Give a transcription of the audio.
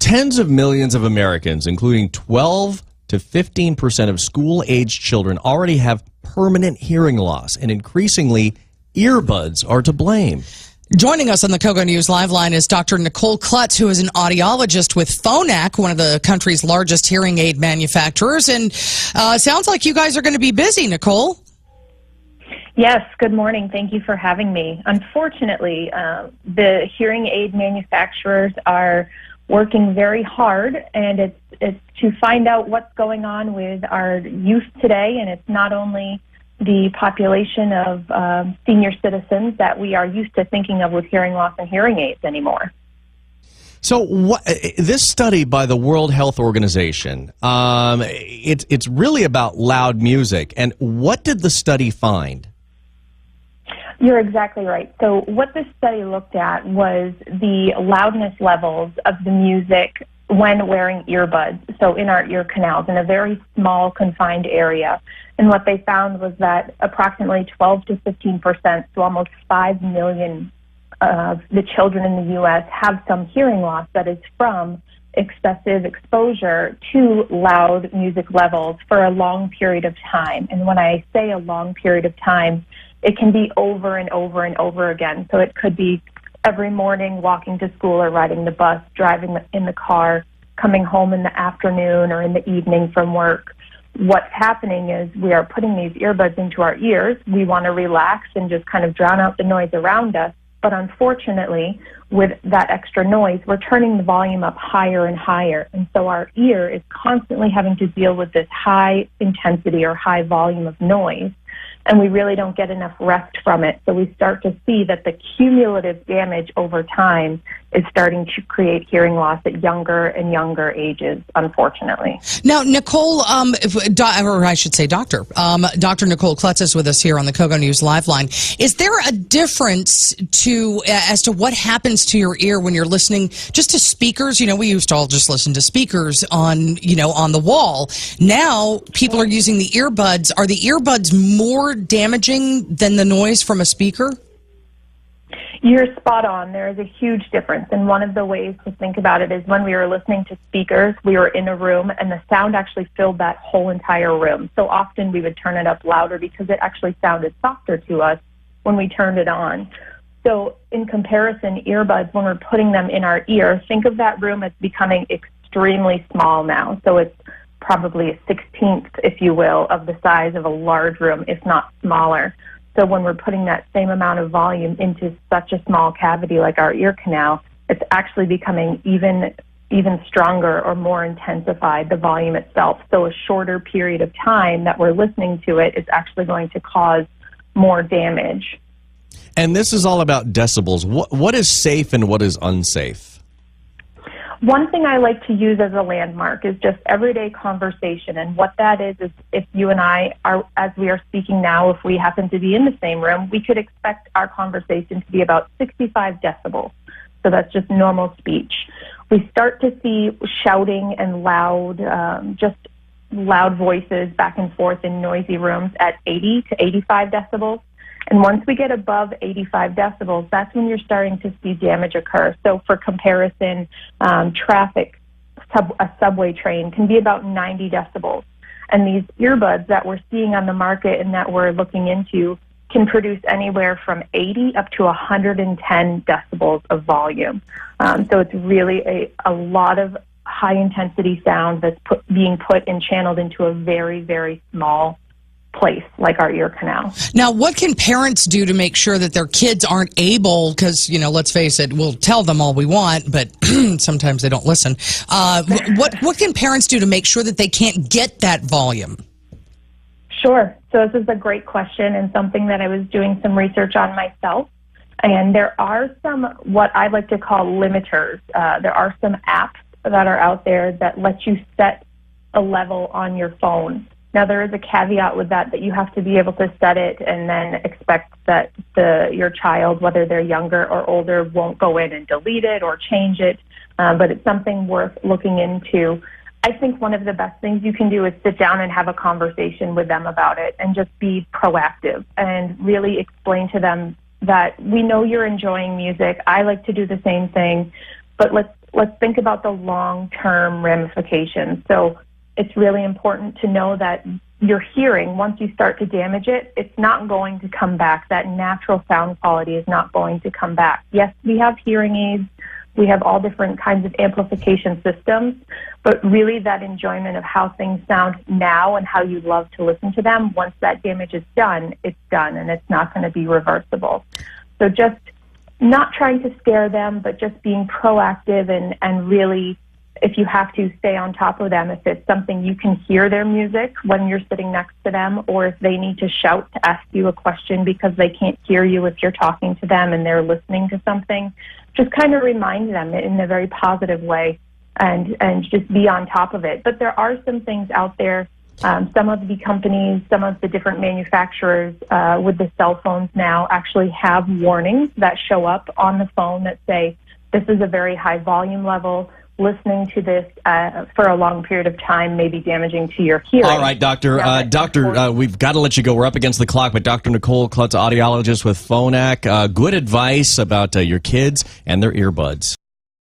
Tens of millions of Americans, including 12 to 15% of school-aged children, already have permanent hearing loss, and increasingly, earbuds are to blame. Joining us on the KOGO News Live Line is Dr. Nicole Klutz, who is an audiologist with Phonak, one of the country's largest hearing aid manufacturers. And sounds like you guys are going to be busy, Nicole. Yes, good morning. Thank you for having me. Unfortunately, the hearing aid manufacturers are working very hard, and it's to find out what's going on with our youth today, and it's not only the population of senior citizens that we are used to thinking of with hearing loss and hearing aids anymore. So this study by the World Health Organization, it's really about loud music. And what did the study find? You're exactly right. So what this study looked at was the loudness levels of the music when wearing earbuds, so in our ear canals, in a very small, confined area. And what they found was that approximately 12 to 15%, so almost 5 million of the children in the U.S. have some hearing loss that is from excessive exposure to loud music levels for a long period of time. And when I say a long period of time, it can be over and over and over again. So it could be every morning walking to school or riding the bus, driving in the car, coming home in the afternoon or in the evening from work. What's happening is we are putting these earbuds into our ears. We want to relax and just kind of drown out the noise around us. But unfortunately, with that extra noise, we're turning the volume up higher and higher. And so our ear is constantly having to deal with this high intensity or high volume of noise. And we really don't get enough rest from it. So we start to see that the cumulative damage over time is starting to create hearing loss at younger and younger ages, unfortunately. Now, Nicole, or I should say Dr. Nicole Klutz is with us here on the KOGO News Live Line. Is there a difference as to what happens to your ear when you're listening just to speakers? You know, we used to all just listen to speakers on the wall. Now people are using the earbuds. Are the earbuds more damaging than the noise from a speaker? You're spot on. There is a huge difference. And one of the ways to think about it is when we were listening to speakers, we were in a room and the sound actually filled that whole entire room. So often we would turn it up louder because it actually sounded softer to us when we turned it on. So in comparison, earbuds, when we're putting them in our ear, think of that room as becoming extremely small now. So it's probably a 16th, if you will, of the size of a large room, if not smaller. So when we're putting that same amount of volume into such a small cavity like our ear canal, it's actually becoming even stronger or more intensified, the volume itself. So a shorter period of time that we're listening to it is actually going to cause more damage. And this is all about decibels. What is safe and what is unsafe? One thing I like to use as a landmark is just everyday conversation. And what that is if you and I are, as we are speaking now, if we happen to be in the same room, we could expect our conversation to be about 65 decibels. So that's just normal speech. We start to see shouting and just loud voices back and forth in noisy rooms at 80 to 85 decibels. And once we get above 85 decibels, that's when you're starting to see damage occur. So for comparison, traffic, a subway train can be about 90 decibels. And these earbuds that we're seeing on the market and that we're looking into can produce anywhere from 80 up to 110 decibels of volume. So it's really a lot of high-intensity sound that's being put and channeled into a very, very small place like our ear canal. Now, what can parents do to make sure that their kids aren't able, because, let's face it, we'll tell them all we want, but sometimes they don't listen. What can parents do to make sure that they can't get that volume? Sure. So this is a great question and something that I was doing some research on myself. And there are some, what I like to call limiters. There are some apps that are out there that let you set a level on your phone. Now, there is a caveat with that you have to be able to set it and then expect that your child, whether they're younger or older, won't go in and delete it or change it. But it's something worth looking into. I think one of the best things you can do is sit down and have a conversation with them about it and just be proactive and really explain to them that we know you're enjoying music. I like to do the same thing, but let's let's think about the long-term ramifications. So it's really important to know that your hearing, once you start to damage it, it's not going to come back. That natural sound quality is not going to come back. Yes, we have hearing aids. We have all different kinds of amplification systems, but really that enjoyment of how things sound now and how you love to listen to them, once that damage is done, it's done, and it's not going to be reversible. So just not trying to scare them, but just being proactive and really, if you have to, stay on top of them. If it's something you can hear their music when you're sitting next to them, or if they need to shout to ask you a question because they can't hear you if you're talking to them and they're listening to something, just kind of remind them in a very positive way and just be on top of it. But there are some things out there. Some of the companies, some of the different manufacturers with the cell phones now actually have warnings that show up on the phone that say, this is a very high volume level. Listening to this for a long period of time may be damaging to your hearing. All right, Doctor. We've got to let you go. We're up against the clock, but Dr. Nicole Klutz, audiologist with Phonak, good advice about your kids and their earbuds.